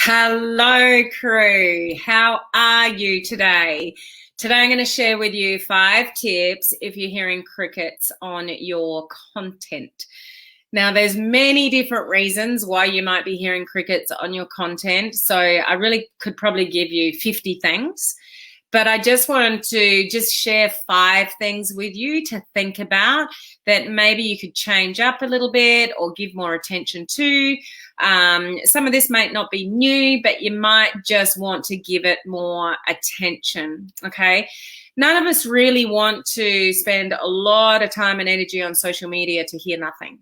Hello, crew. How are you today? Today, I'm going to share with you 5 tips if you're hearing crickets on your content. Now, there's many different reasons why you might be hearing crickets on your content. So I really could probably give you 50 things. But I just wanted to share 5 things with you to think about that maybe you could change up a little bit or give more attention to. Some of this might not be new, but you might just want to give it more attention, okay? None of us really want to spend a lot of time and energy on social media to hear nothing.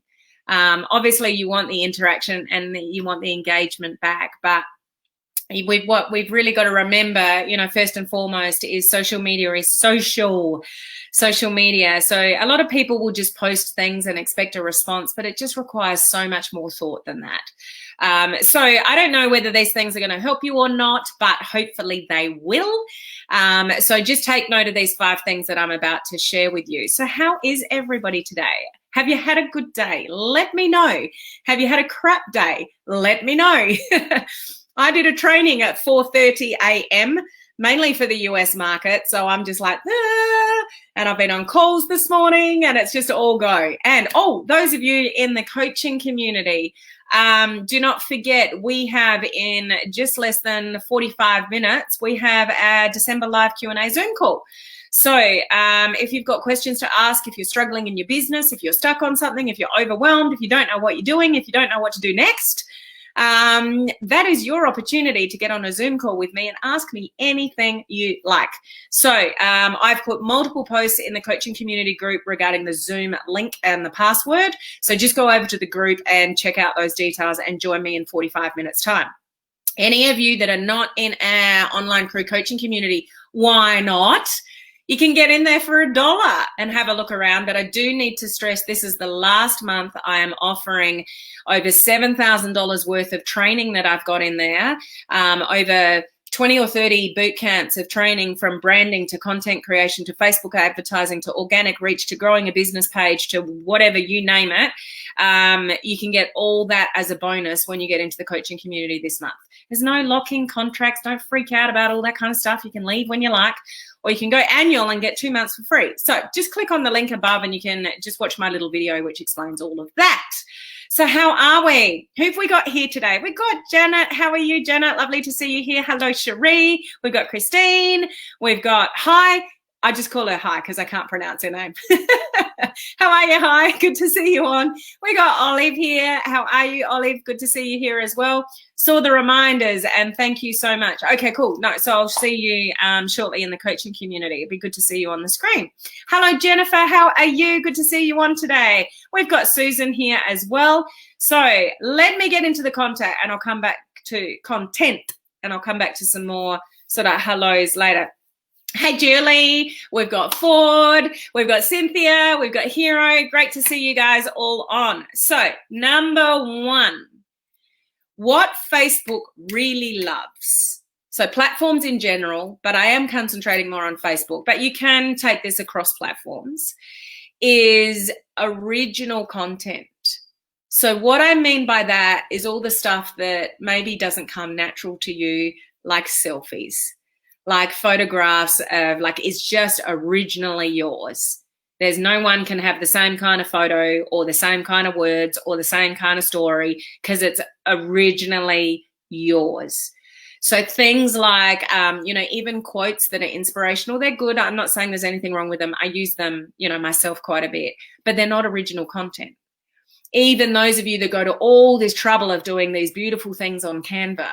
Obviously, you want the interaction and you want the engagement back, but what we've really got to remember, first and foremost, is social media is social media. So a lot of people will just post things and expect a response, but it just requires so much more thought than that. So I don't know whether these things are going to help you or not, but hopefully they will. So just take note of these 5 things that I'm about to share with you. So how is everybody today? Have you had a good day? Let me know. Have you had a crap day? Let me know. I did a training at 4:30 a.m., mainly for the US market. So I'm just like, and I've been on calls this morning and it's just all go. And those of you in the coaching community, do not forget, we have in just less than 45 minutes, we have our December live Q&A Zoom call. So if you've got questions to ask, if you're struggling in your business, if you're stuck on something, if you're overwhelmed, if you don't know what you're doing, if you don't know what to do next, that is your opportunity to get on a Zoom call with me and ask me anything you like. So I've put multiple posts in the coaching community group regarding the Zoom link and the password. So just go over to the group and check out those details and join me in 45 minutes time. Any of you that are not in our online crew coaching community, why not? You can get in there for $1 and have a look around, but I do need to stress this is the last month I am offering over $7,000 worth of training that I've got in there, over 20 or 30 boot camps of training, from branding to content creation to Facebook advertising to organic reach to growing a business page to whatever, you name it. You can get all that as a bonus when you get into the coaching community this month. There's no lock-in contracts. Don't freak out about all that kind of stuff. You can leave when you like, or you can go annual and get 2 months for free. So just click on the link above and you can just watch my little video which explains all of that. So how are we? Who have we got here today? We've got Janet. How are you, Janet? Lovely to see you here. Hello, Cherie. We've got Christine. We've got Hi. I just call her Hi because I can't pronounce her name. How are you? Hi. Good to see you on. We got Olive here. How are you, Olive? Good to see you here as well. Saw the reminders and thank you so much. Okay, cool. No, so I'll see you shortly in the coaching community. It'd be good to see you on the screen. Hello, Jennifer. How are you? Good to see you on today. We've got Susan here as well. So let me get into the content and I'll come back to some more sort of hellos later. Hey, Julie, we've got Ford, we've got Cynthia, we've got Hero. Great to see you guys all on. So number 1, what Facebook really loves. So platforms in general, but I am concentrating more on Facebook, but you can take this across platforms, is original content. So what I mean by that is all the stuff that maybe doesn't come natural to you, like selfies, like photographs of, like, it's just originally yours. There's no one can have the same kind of photo or the same kind of words or the same kind of story because it's originally yours. So things like, even quotes that are inspirational, they're good. I'm not saying there's anything wrong with them. I use them, myself quite a bit, but they're not original content. Even those of you that go to all this trouble of doing these beautiful things on Canva,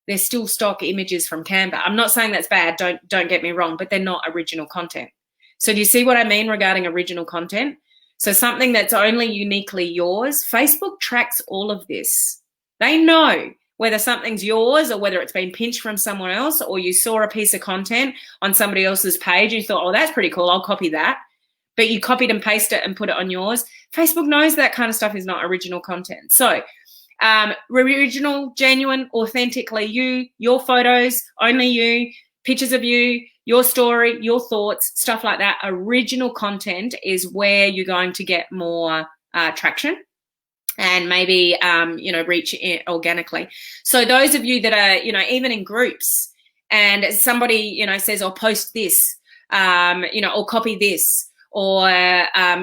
they're still stock images from Canva. I'm not saying that's bad, don't get me wrong, but they're not original content. So do you see what I mean regarding original content? So something that's only uniquely yours. Facebook tracks all of this. They know whether something's yours or whether it's been pinched from someone else, or you saw a piece of content on somebody else's page and you thought, oh, that's pretty cool, I'll copy that. But you copied and pasted it and put it on yours. Facebook knows that kind of stuff is not original content. So original, genuine, authentically you, your photos, only you, pictures of you, your story, your thoughts, stuff like that. Original content is where you're going to get more traction. and maybe, reach it organically. So those of you that are, even in groups, and somebody, says, "I'll post this, or copy this," or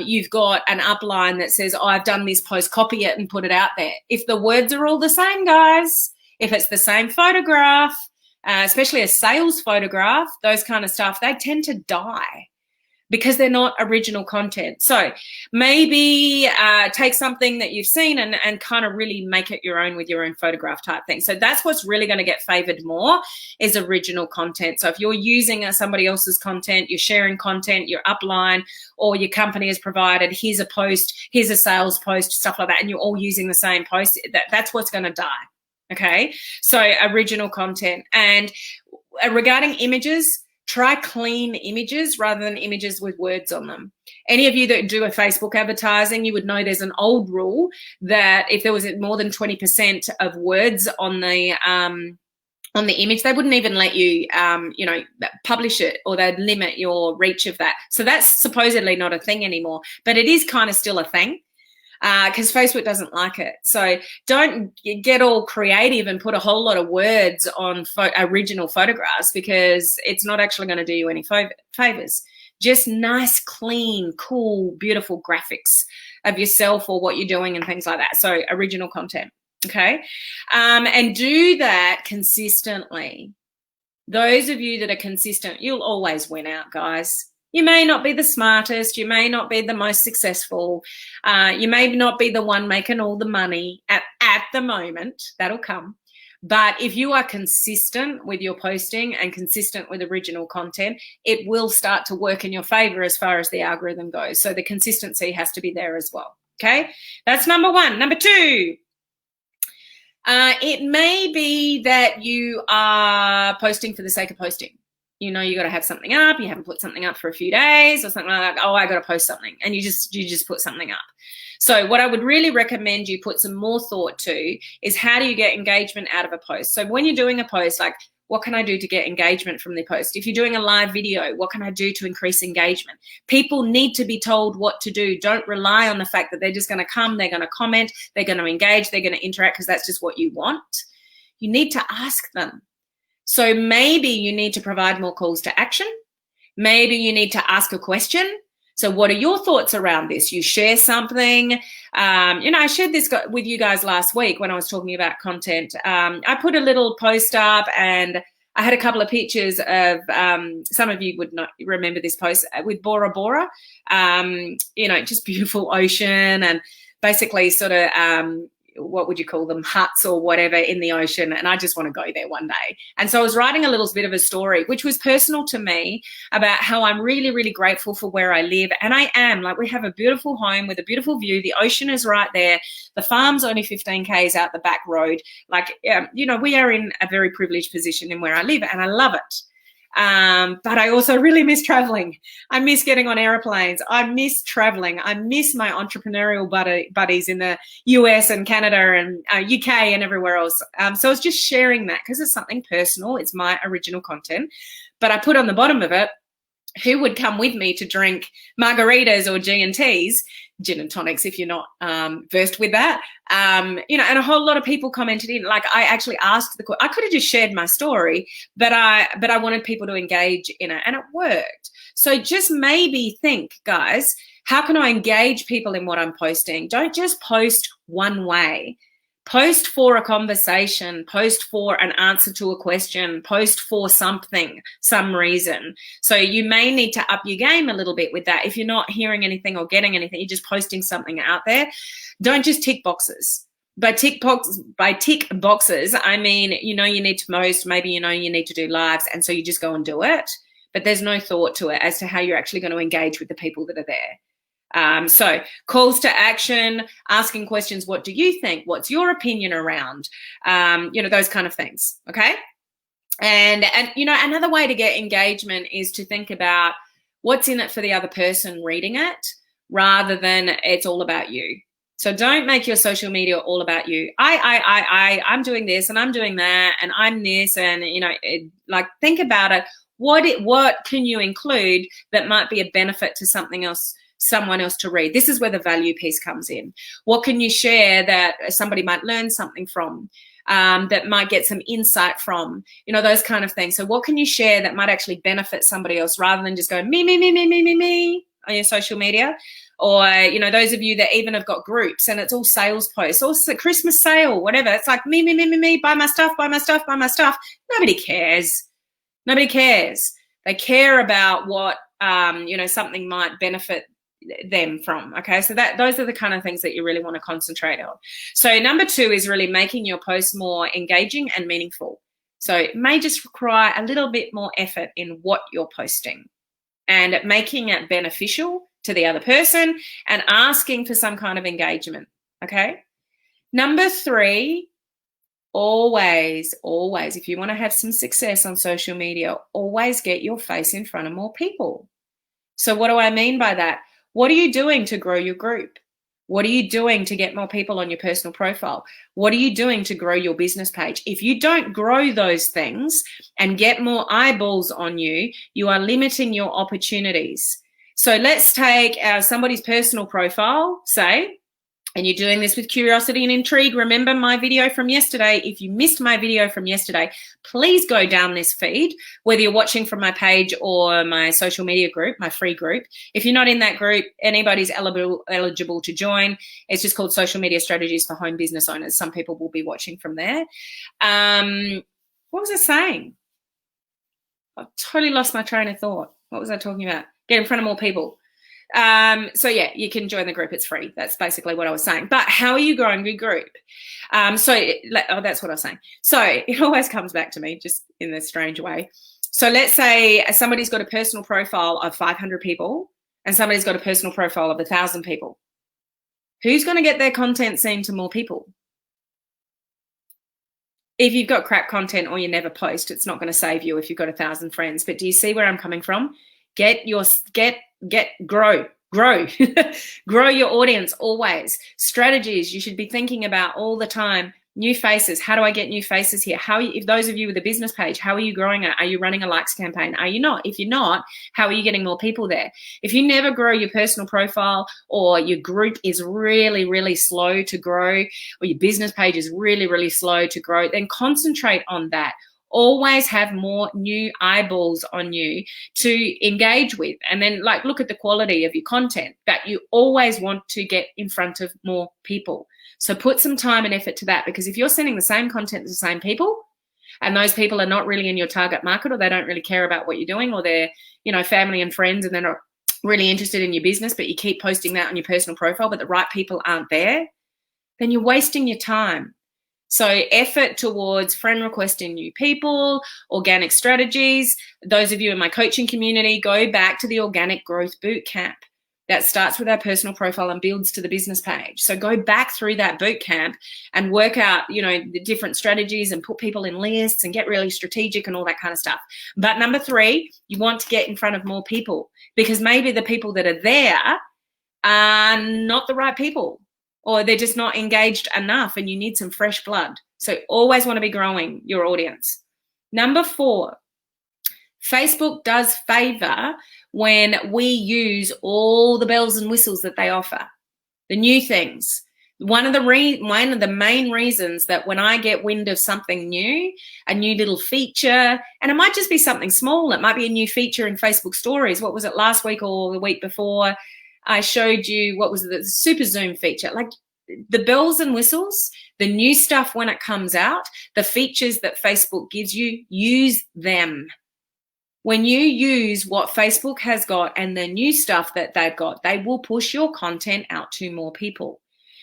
you've got an upline that says, "Oh, I've done this post, copy it and put it out there." If the words are all the same, guys, if it's the same photograph, especially a sales photograph, those kind of stuff, they tend to die because they're not original content. So maybe take something that you've seen and kind of really make it your own with your own photograph type thing. So that's what's really going to get favored more, is original content. So if you're using somebody else's content, you're sharing content, your upline or your company has provided, here's a post, here's a sales post, stuff like that, and you're all using the same post, that's what's going to die. Okay, so original content. And regarding images, try clean images rather than images with words on them. Any of you that do a Facebook advertising, you would know there's an old rule that if there was more than 20% of words on the image, they wouldn't even let you, publish it, or they'd limit your reach of that. So that's supposedly not a thing anymore, but it is kind of still a thing. Because Facebook doesn't like it. So don't get all creative and put a whole lot of words on original photographs, because it's not actually going to do you any favors. Just nice, clean, cool, beautiful graphics of yourself or what you're doing and things like that. So original content, okay? And do that consistently. Those of you that are consistent, you'll always win out, guys. You may not be the smartest, you may not be the most successful, you may not be the one making all the money at the moment. That'll come. But if you are consistent with your posting and consistent with original content, it will start to work in your favor as far as the algorithm goes. So the consistency has to be there as well. Okay, that's number one. Number two, it may be that you are posting for the sake of posting. You got to have something up, you haven't put something up for a few days or something like that. Oh, I got to post something, and you just put something up. So what I would really recommend you put some more thought to is, how do you get engagement out of a post? So when you're doing a post, like, what can I do to get engagement from the post? If you're doing a live video, what can I do to increase engagement? People need to be told what to do. Don't rely on the fact that they're just going to come, they're going to comment, they're going to engage, they're going to interact because that's just what you want. You need to ask them. So maybe you need to provide more calls to action. Maybe you need to ask a question. So what are your thoughts around this? You share something. I shared this with you guys last week when I was talking about content. I put a little post up, and I had a couple of pictures of, some of you would not remember this post, with Bora Bora, just beautiful ocean, and basically sort of, what would you call them, huts or whatever in the ocean, and I just want to go there one day. And so I was writing a little bit of a story, which was personal to me, about how I'm really, really grateful for where I live. And I am, like, we have a beautiful home with a beautiful view. The ocean is right there. The farm's only 15 k's out the back road. Like, we are in a very privileged position in where I live, and I love it. But I also really miss traveling. I miss getting on airplanes. I miss traveling. I miss my entrepreneurial buddies in the US and Canada and UK and everywhere else. So I was just sharing that because it's something personal. It's my original content. But I put on the bottom of it, who would come with me to drink margaritas or G&Ts, gin and tonics, if you're not versed with that. And a whole lot of people commented in. Like, I actually asked I could have just shared my story, but I wanted people to engage in it, and it worked. So just maybe think, guys, how can I engage people in what I'm posting? Don't just post one way. Post for a conversation, post for an answer to a question, post for something, some reason. So you may need to up your game a little bit with that. If you're not hearing anything or getting anything, you're just posting something out there. Don't just tick boxes. By tick boxes, I mean, you need to post, maybe you need to do lives, and so you just go and do it. But there's no thought to it as to how you're actually going to engage with the people that are there. So calls to action, asking questions. What do you think? What's your opinion around, those kind of things. Okay. And another way to get engagement is to think about what's in it for the other person reading it, rather than it's all about you. So don't make your social media all about you. I'm doing this and I'm doing that and I'm this, and think about it. What can you include that might be a benefit to something else, someone else to read? This is where the value piece comes in. What can you share that somebody might learn something from, that might get some insight from, you know, those kind of things. So what can you share that might actually benefit somebody else rather than just go me on your social media? Or, you know, those of you that even have got groups and it's all sales posts, or Christmas sale, whatever. It's like me, buy my stuff, buy my stuff, buy my stuff. Nobody cares. Nobody cares. They care about what, you know, something might benefit them from. Okay, so those are the kind of things that you really want to concentrate on. So number 2 is really making your posts more engaging and meaningful. So it may just require a little bit more effort in what you're posting and making it beneficial to the other person and asking for some kind of engagement. Okay, number 3, always, if you want to have some success on social media, always get your face in front of more people. So what do I mean by that? What are you doing to grow your group? What are you doing to get more people on your personal profile? What are you doing to grow your business page? If you don't grow those things and get more eyeballs on you, you are limiting your opportunities. So let's take somebody's personal profile, say, and you're doing this with curiosity and intrigue. Remember my video from yesterday. If you missed my video from yesterday, please go down this feed, whether you're watching from my page or my social media group, my free group. If you're not in that group, anybody's eligible to join. It's just called Social Media Strategies for Home Business Owners. Some people will be watching from there. What was I saying? I totally lost my train of thought. What was I talking about? Get in front of more people. So yeah, you can join the group. It's free. That's basically what I was saying. But how are you growing your group? That's what I was saying. So it always comes back to me just in this strange way. So let's say somebody's got a personal profile of 500 people and somebody's got a personal profile of 1,000 people. Who's going to get their content seen to more people? If you've got crap content or you never post, it's not going to save you if you've got 1,000 friends. But do you see where I'm coming from? Grow grow your audience always. Strategies you should be thinking about all the time. New faces. How do I get new faces here? If those of you with a business page, how are you growing it? Are you running a likes campaign? Are you not? If you're not, how are you getting more people there? If you never grow your personal profile, or your group is really, really slow to grow, or your business page is really, really slow to grow, then concentrate on that. Always have more new eyeballs on you to engage with, and then look at the quality of your content. But you always want to get in front of more people. So put some time and effort to that, because if you're sending the same content to the same people and those people are not really in your target market, or they don't really care about what you're doing, or they're, you know, family and friends and they're not really interested in your business, but you keep posting that on your personal profile, but the right people aren't there, then you're wasting your time. So effort towards friend requesting new people, organic strategies. Those of you in my coaching community, go back to the Organic Growth Bootcamp. That starts with our personal profile and builds to the business page. So go back through that boot camp and work out, you know, the different strategies and put people in lists and get really strategic and all that kind of stuff. But number 3, you want to get in front of more people, because maybe the people that are there are not the right people, or they're just not engaged enough and you need some fresh blood. So always want to be growing your audience. Number 4, Facebook does favor when we use all the bells and whistles that they offer, the new things. One of the main reasons that when I get wind of something new, a new little feature, and it might just be something small, it might be a new feature in Facebook stories. What was it, last week or the week before? I showed you, what was it, the super zoom feature. Like the bells and whistles, the new stuff when it comes out, the features that Facebook gives you, use them. When you use what Facebook has got and the new stuff that they've got, they will push your content out to more people.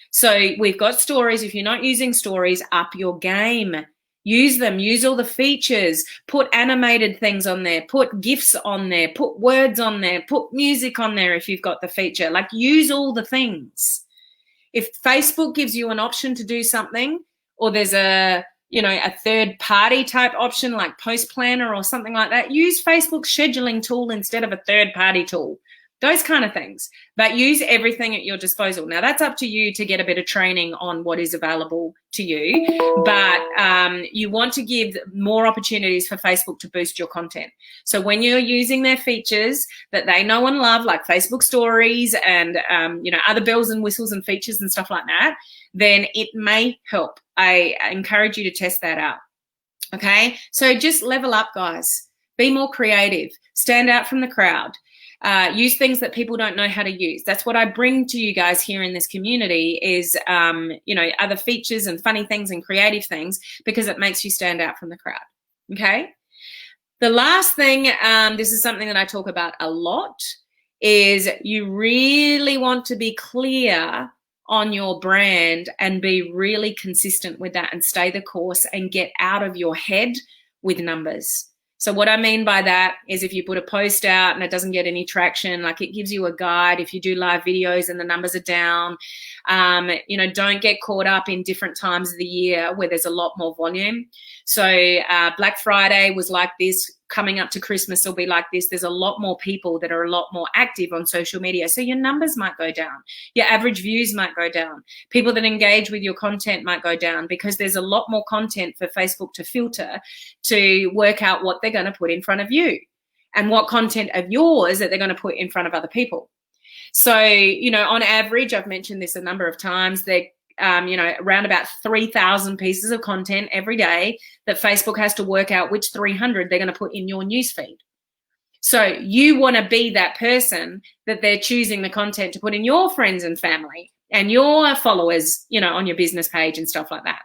So we've got stories. If you're not using stories, up your game. Use them. Use all the features. Put animated things on there. Put GIFs on there. Put words on there. Put music on there if you've got the feature. Like, use all the things. If Facebook gives you an option to do something, or there's a third party type option like Post Planner or something like that, use Facebook's scheduling tool instead of a third party tool. those kind of things. But use everything at your disposal. Now, that's up to you to get a bit of training on what is available to you, but you want to give more opportunities for Facebook to boost your content. So when you're using their features that they know and love, like Facebook stories and other bells and whistles and features and stuff like that, then it may help. I encourage you to test that out. Okay, so just level up, guys. Be more creative. Stand out from the crowd. Use things that people don't know how to use. That's what I bring to you guys here in this community is, other features and funny things and creative things, because it makes you stand out from the crowd. Okay. The last thing, this is something that I talk about a lot, is you really want to be clear on your brand and be really consistent with that and stay the course and get out of your head with numbers. So what I mean by that is if you put a post out and it doesn't get any traction, like it gives you a guide. If you do live videos and the numbers are down, don't get caught up in different times of the year where there's a lot more volume. So Black Friday was like this. Coming up to Christmas will be like this. There's a lot more people that are a lot more active on social media. So your numbers might go down. Your average views might go down. People that engage with your content might go down because there's a lot more content for Facebook to filter to work out what they're going to put in front of you and what content of yours that they're going to put in front of other people. So, on average, I've mentioned this a number of times, they're around about 3,000 pieces of content every day that Facebook has to work out which 300 they're going to put in your newsfeed. So you want to be that person that they're choosing the content to put in your friends and family and your followers, on your business page and stuff like that.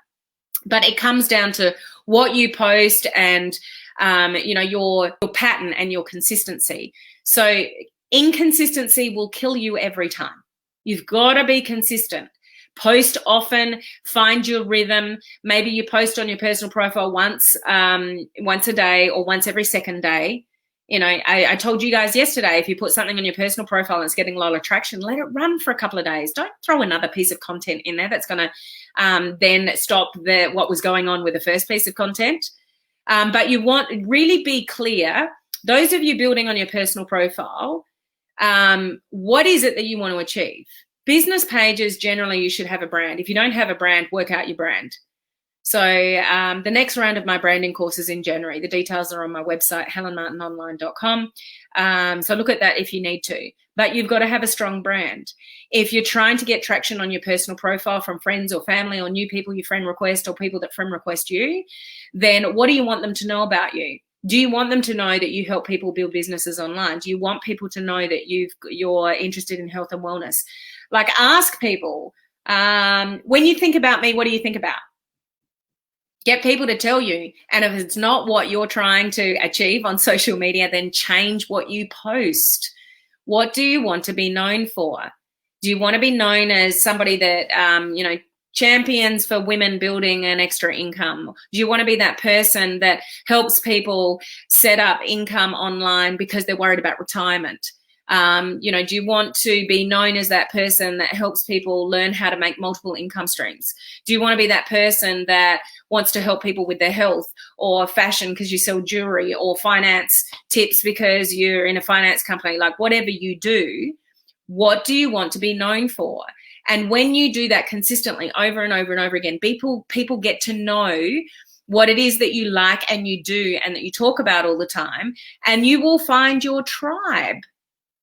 But it comes down to what you post and, your pattern and your consistency. So inconsistency will kill you every time. You've got to be consistent. Post often, find your rhythm. Maybe you post on your personal profile once a day or once every second day. I told you guys yesterday, if you put something on your personal profile and it's getting a lot of traction, let it run for a couple of days. Don't throw another piece of content in there that's going to then stop what was going on with the first piece of content. But you want to really be clear. Those of you building on your personal profile, what is it that you want to achieve? Business pages, generally, you should have a brand. If you don't have a brand, work out your brand. So the next round of my branding course is in January. The details are on my website, helenmartinonline.com. So look at that if you need to. But you've got to have a strong brand. If you're trying to get traction on your personal profile from friends or family or new people you friend request or people that friend request you, then what do you want them to know about you? Do you want them to know that you help people build businesses online? Do you want people to know that you're interested in health and wellness? Like, ask people, when you think about me, what do you think about? Get people to tell you. And if it's not what you're trying to achieve on social media, then change what you post. What do you want to be known for? Do you want to be known as somebody that, champions for women building an extra income? Do you want to be that person that helps people set up income online because they're worried about retirement? Do you want to be known as that person that helps people learn how to make multiple income streams? Do you want to be that person that wants to help people with their health or fashion because you sell jewelry, or finance tips because you're in a finance company? Like, whatever you do, what do you want to be known for? And when you do that consistently over and over and over again, people get to know what it is that you like and you do and that you talk about all the time, and you will find your tribe.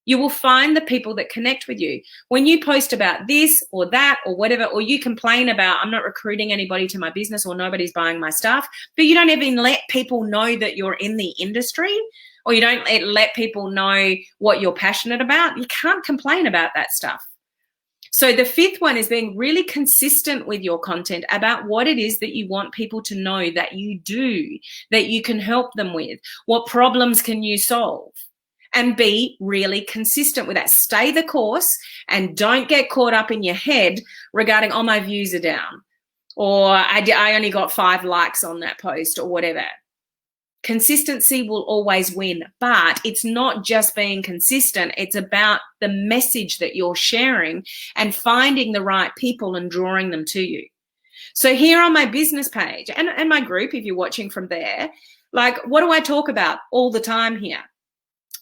You will find the people that connect with you. When you post about this or that or whatever, or you complain about, I'm not recruiting anybody to my business or nobody's buying my stuff, but you don't even let people know that you're in the industry, or you don't let people know what you're passionate about, you can't complain about that stuff. So the fifth one is being really consistent with your content about what it is that you want people to know that you do, that you can help them with. What problems can you solve? And be really consistent with that. Stay the course and don't get caught up in your head regarding, oh, my views are down, or I only got 5 likes on that post, or whatever. Consistency will always win, but it's not just being consistent. It's about the message that you're sharing and finding the right people and drawing them to you. So here on my business page and my group, if you're watching from there, like, what do I talk about all the time here?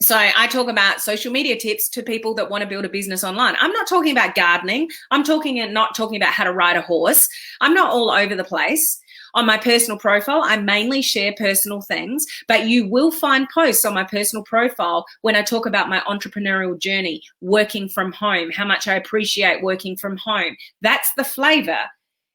So I talk about social media tips to people that want to build a business online. I'm not talking about gardening. I'm not talking about how to ride a horse. I'm not all over the place. On my personal profile, I mainly share personal things, but you will find posts on my personal profile when I talk about my entrepreneurial journey, working from home, how much I appreciate working from home. That's the flavor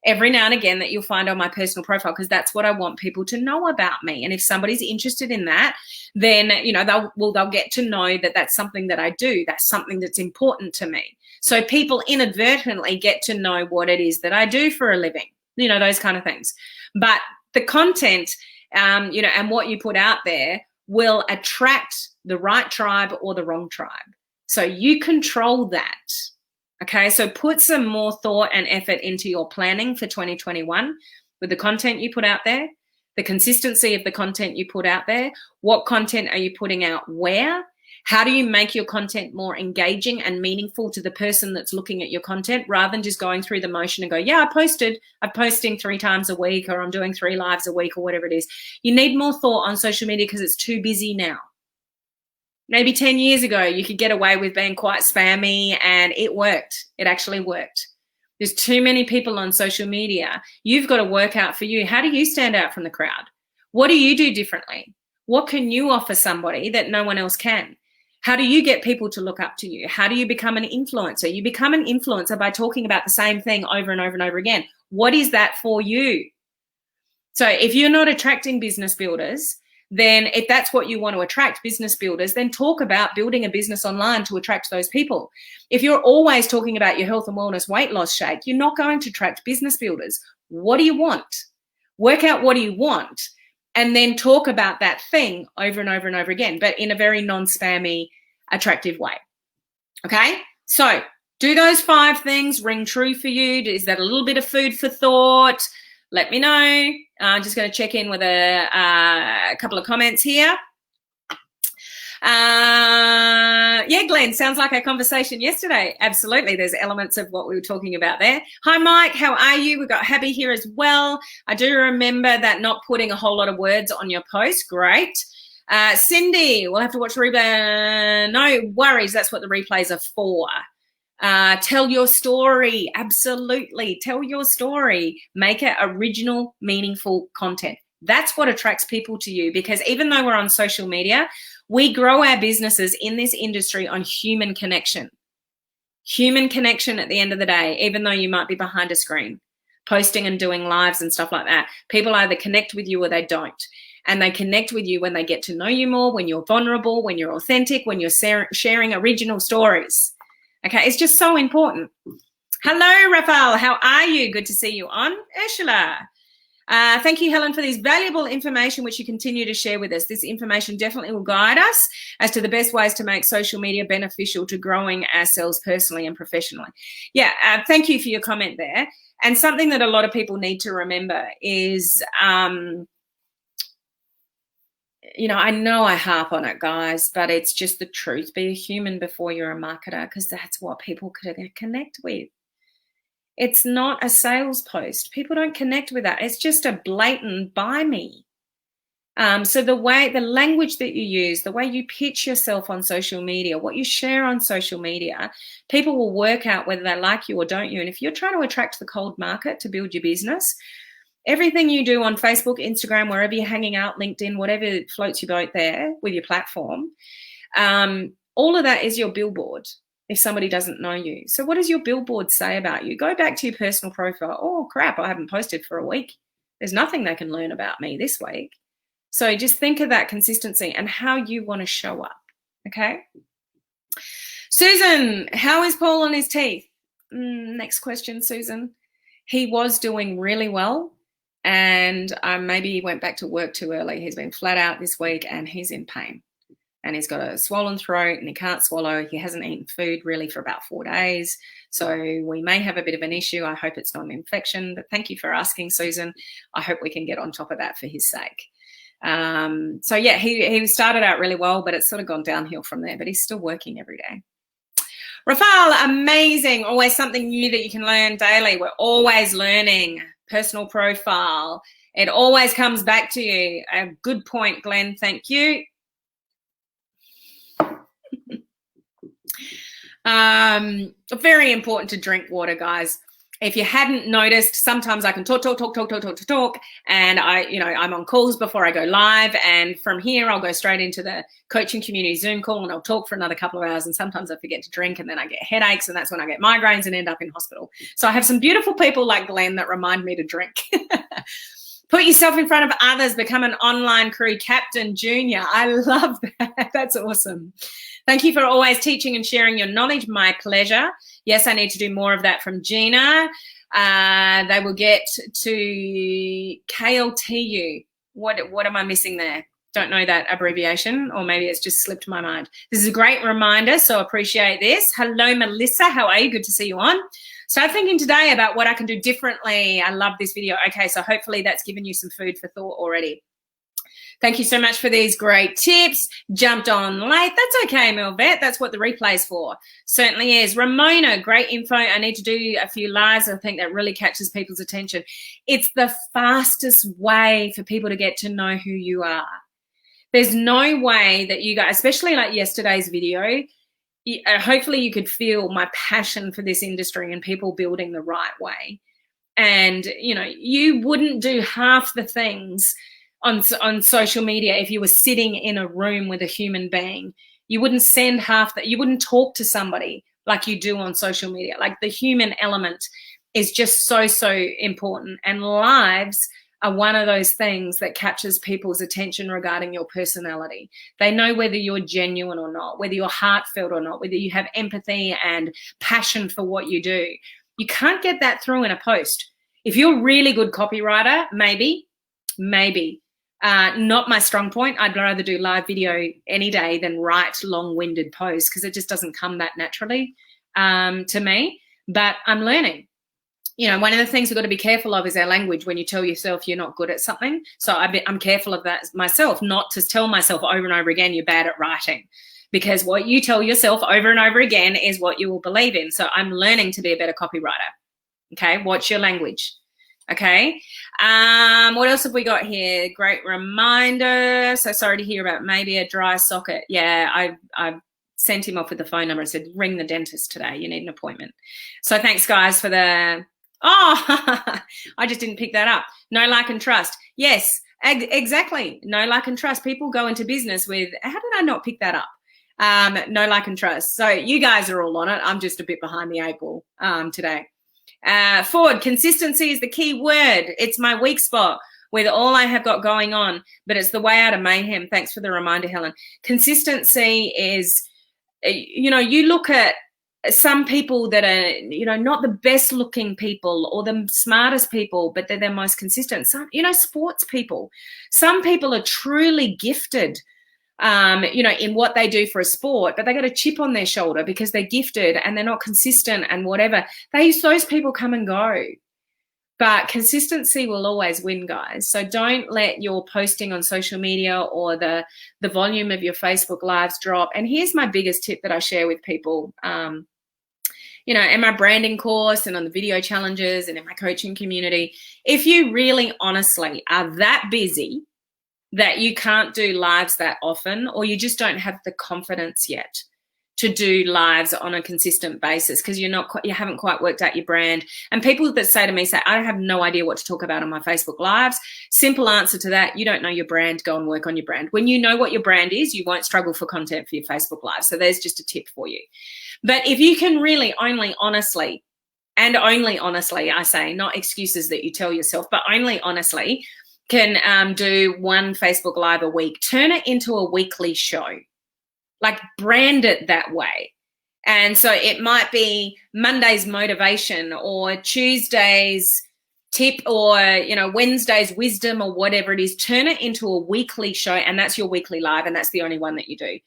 every now and again that you'll find on my personal profile, because that's what I want people to know about me. And if somebody's interested in that, then, you know, they'll get to know that that's something that I do. That's something that's important to me. So people inadvertently get to know what it is that I do for a living, you know, those kind of things. But the content, you know, and what you put out there will attract the right tribe or the wrong tribe. So you control that. Okay, so put some more thought and effort into your planning for 2021 with the content you put out there, the consistency of the content you put out there. What content are you putting out where? How do you make your content more engaging and meaningful to the person that's looking at your content, rather than just going through the motion and go, yeah, I'm posting 3 times a week, or I'm doing 3 lives a week, or whatever it is. You need more thought on social media because it's too busy now. Maybe 10 years ago, you could get away with being quite spammy, and it worked. It actually worked. There's too many people on social media. You've got to work out for you. How do you stand out from the crowd? What do you do differently? What can you offer somebody that no one else can? How do you get people to look up to you? How do you become an influencer? You become an influencer by talking about the same thing over and over and over again. What is that for you? So if you're not attracting business builders, then if that's what you want to attract, business builders, then talk about building a business online to attract those people. If you're always talking about your health and wellness weight loss shake, you're not going to attract business builders. What do you want? Work out what do you want, and then talk about that thing over and over and over again, but in a very non-spammy, attractive way. Okay? So do those 5 things ring true for you? Is that a little bit of food for thought? Let me know. I'm just going to check in with a couple of comments here. Yeah, Glenn, sounds like our conversation yesterday. Absolutely. There's elements of what we were talking about there. Hi, Mike. How are you? We've got Happy here as well. I do remember that not putting a whole lot of words on your post. Great. Cindy, we'll have to watch the replay. No worries. That's what the replays are for. Tell your story. Absolutely. Tell your story. Make it original, meaningful content. That's what attracts people to you, because even though we're on social media, we grow our businesses in this industry on human connection. Human connection at the end of the day, even though you might be behind a screen, posting and doing lives and stuff like that. People either connect with you or they don't. And they connect with you when they get to know you more, when you're vulnerable, when you're authentic, when you're sharing original stories. Okay, it's just so important. Hello, Rafael. How are you? Good to see you on. Ursula. Thank you, Helen, for this valuable information which you continue to share with us. This information definitely will guide us as to the best ways to make social media beneficial to growing ourselves personally and professionally. Yeah, thank you for your comment there. And something that a lot of people need to remember is, you know I harp on it, guys, but it's just the truth. Be a human before you're a marketer, because that's what people connect with. It's not a sales post. People don't connect with that. It's just a blatant buy me. So the language that you use, the way you pitch yourself on social media, what you share on social media, people will work out whether they like you or don't you. And if you're trying to attract the cold market to build your business, everything you do on Facebook, Instagram, wherever you're hanging out, LinkedIn, whatever floats your boat there with your platform, all of that is your billboard if somebody doesn't know you. So what does your billboard say about you? Go back to your personal profile. Oh, crap, I haven't posted for a week. There's nothing they can learn about me this week. So just think of that consistency and how you want to show up, okay? Susan, how is Paul on his teeth? Next question, Susan. He was doing really well, and maybe he went back to work too early. He's been flat out this week and he's in pain. And he's got a swollen throat and he can't swallow. He hasn't eaten food really for about 4 days. So we may have a bit of an issue. I hope it's not an infection, but thank you for asking, Susan. I hope we can get on top of that for his sake. So yeah, he started out really well, but it's sort of gone downhill from there, but he's still working every day. Rafael, amazing. Always something new that you can learn daily. We're always learning. Personal profile. It always comes back to you. A good point, Glenn. Thank you. Very important to drink water, guys. If you hadn't noticed, sometimes I can talk, and I'm on calls before I go live, and from here I'll go straight into the coaching community Zoom call, and I'll talk for another couple of hours, and sometimes I forget to drink, and then I get headaches, and that's when I get migraines and end up in hospital. So I have some beautiful people like Glenn that remind me to drink. Put yourself in front of others, become an online crew captain, Junior. I love that. That's awesome. Thank you for always teaching and sharing your knowledge. My pleasure. Yes, I need to do more of that from Gina. They will get to KLTU. What am I missing there? Don't know that abbreviation, or maybe it's just slipped my mind. This is a great reminder, so appreciate this. Hello, Melissa. How are you? Good to see you on. Start thinking today about what I can do differently. I love this video. Okay, so hopefully that's given you some food for thought already. Thank you so much for these great tips. Jumped on late. That's okay, Melvet. That's what the replay is for. Certainly is. Ramona, great info. I need to do a few lives. I think that really catches people's attention. It's the fastest way for people to get to know who you are. There's no way that you guys, especially like yesterday's video, hopefully you could feel my passion for this industry and people building the right way. And, you wouldn't do half the things on social media if you were sitting in a room with a human being. You wouldn't send half that. You wouldn't talk to somebody like you do on social media. Like, the human element is just so important. And lives are one of those things that captures people's attention regarding your personality. They know whether you're genuine or not, whether you're heartfelt or not, whether you have empathy and passion for what you do. You can't get that through in a post. If you're a really good copywriter, maybe. Not my strong point. I'd rather do live video any day than write long-winded posts, because it just doesn't come that naturally to me. But I'm learning. One of the things we've got to be careful of is our language when you tell yourself you're not good at something. So I'm careful of that myself, not to tell myself over and over again you're bad at writing, because what you tell yourself over and over again is what you will believe in. So I'm learning to be a better copywriter. Okay, watch your language. Okay, what else have we got here? Great reminder. So sorry to hear about maybe a dry socket. Yeah, I sent him off with the phone number and said, ring the dentist today. You need an appointment. So thanks, guys, for the... Oh, I just didn't pick that up. No, like, and trust. Yes, exactly. No, like, and trust. People go into business with, how did I not pick that up? No, like, and trust. So you guys are all on it. I'm just a bit behind the 8 ball today. Ford, consistency is the key word. It's my weak spot with all I have got going on, but it's the way out of mayhem. Thanks for the reminder, Helen. Consistency is, you look at some people that are, not the best looking people or the smartest people, but they're the most consistent. Some, sports people. Some people are truly gifted, in what they do for a sport, but they got a chip on their shoulder because they're gifted and they're not consistent and whatever. Those people come and go. But consistency will always win, guys. So don't let your posting on social media or the volume of your Facebook lives drop. And here's my biggest tip that I share with people, in my branding course and on the video challenges and in my coaching community. If you really honestly are that busy that you can't do lives that often, or you just don't have the confidence yet to do lives on a consistent basis because you haven't quite worked out your brand. And people that say to me, I have no idea what to talk about on my Facebook lives. Simple answer to that, you don't know your brand, go and work on your brand. When you know what your brand is, you won't struggle for content for your Facebook live. So there's just a tip for you. But if you can really only honestly, I say, not excuses that you tell yourself, but only honestly can do one Facebook live a week, turn it into a weekly show. Like, brand it that way. And so it might be Monday's motivation or Tuesday's tip or, Wednesday's wisdom or whatever it is. Turn it into a weekly show, and that's your weekly live, and that's the only one that you do.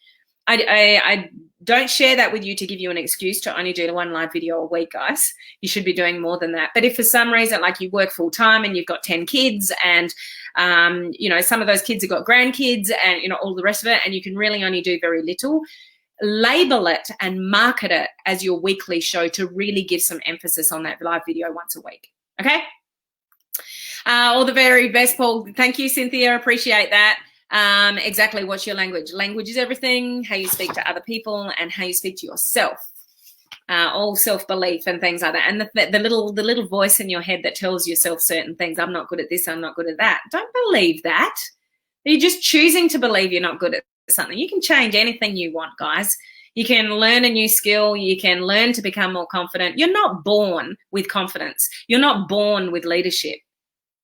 I don't share that with you to give you an excuse to only do one live video a week, guys. You should be doing more than that. But if for some reason, like, you work full time and you've got 10 kids and, some of those kids have got grandkids and, all the rest of it, and you can really only do very little, label it and market it as your weekly show to really give some emphasis on that live video once a week. Okay? All the very best, Paul. Thank you, Cynthia. Appreciate that. Exactly. What's your language? Language is everything, how you speak to other people and how you speak to yourself. all self-belief and things like that. And the little voice in your head that tells yourself certain things, I'm not good at this, I'm not good at that. Don't believe that. You're just choosing to believe you're not good at something. You can change anything you want, guys. You can learn a new skill. You can learn to become more confident. You're not born with confidence. You're not born with leadership.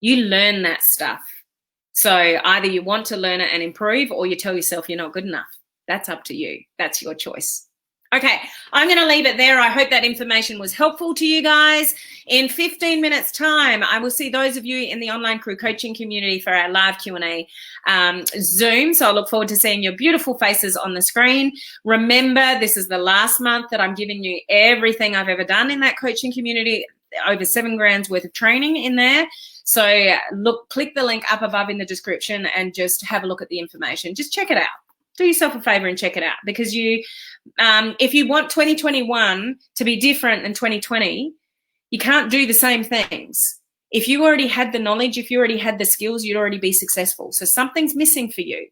You learn that stuff. So either you want to learn it and improve, or you tell yourself you're not good enough. That's up to you. That's your choice. Okay, I'm going to leave it there. I hope that information was helpful to you guys. In 15 minutes time, I will see those of you in the online crew coaching community for our live Q&A Zoom. So I look forward to seeing your beautiful faces on the screen. Remember, this is the last month that I'm giving you everything I've ever done in that coaching community, over $7,000 worth of training in there. So click the link up above in the description and just have a look at the information. Just check it out. Do yourself a favor and check it out, because if you want 2021 to be different than 2020, you can't do the same things. If you already had the knowledge, if you already had the skills, you'd already be successful. So something's missing for you.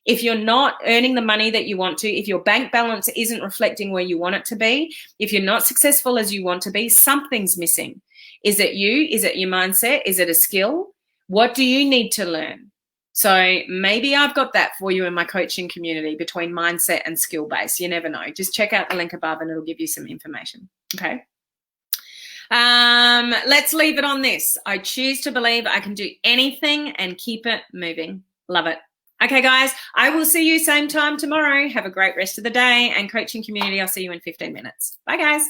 If you're not earning the money that you want to, if your bank balance isn't reflecting where you want it to be, if you're not successful as you want to be, something's missing. Is it you? Is it your mindset? Is it a skill? What do you need to learn? So maybe I've got that for you in my coaching community between mindset and skill base. You never know. Just check out the link above and it'll give you some information. Okay. Let's leave it on this. I choose to believe I can do anything and keep it moving. Love it. Okay, guys, I will see you same time tomorrow. Have a great rest of the day, and coaching community, I'll see you in 15 minutes. Bye, guys.